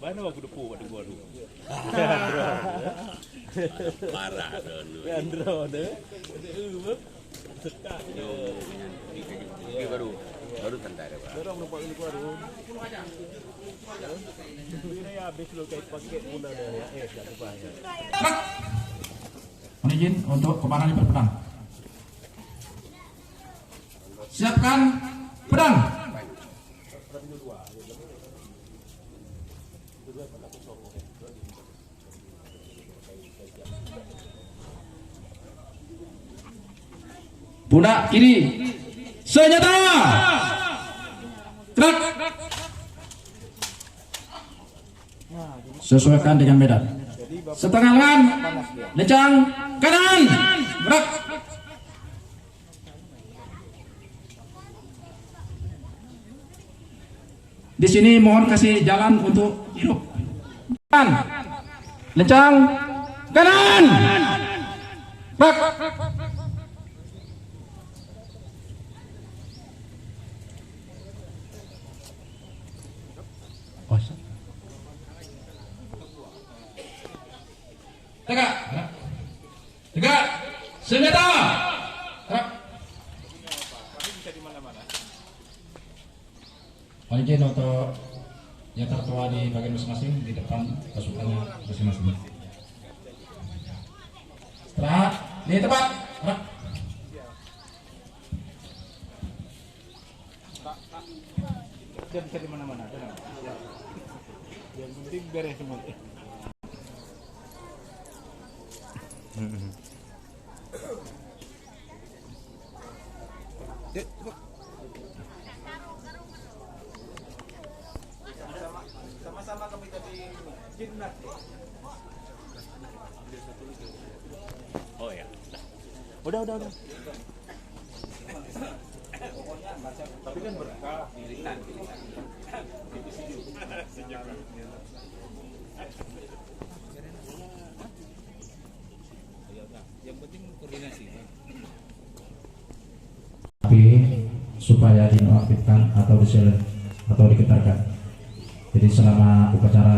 Mana aku depu pada gua tu. Parah dulu. Andro deh. Sekak je. Ini baru tentara Pak. Orang nampak ini baru. Ini ya habis lu kayak paket mula dah ya. Tak lupa ya. Mohon izin untuk komandan berpedang. Siapkan pedang. Pundak kiri. Senjata. Gerak. Sesuaikan dengan medan. Setengah lengan. Lencang kanan. Gerak. Di sini mohon kasih jalan untuk hidup. Kanan. Lencang kanan. Gerak. Tegak, tegak, senjata. Mohon izin untuk yang tertua di bagian masing-masing di depan pasukannya masing-masing. Setelah di tempat. Dia bisa di mana-mana, tenang. Yang penting beres semua. Sama-sama kami tadi Jinnak. Oh ya. Udah. Tapi kan berkah pilihan. Yang penting koordinasi. Tapi supaya dinonaktifkan atau diketarkan. Jadi selama upacara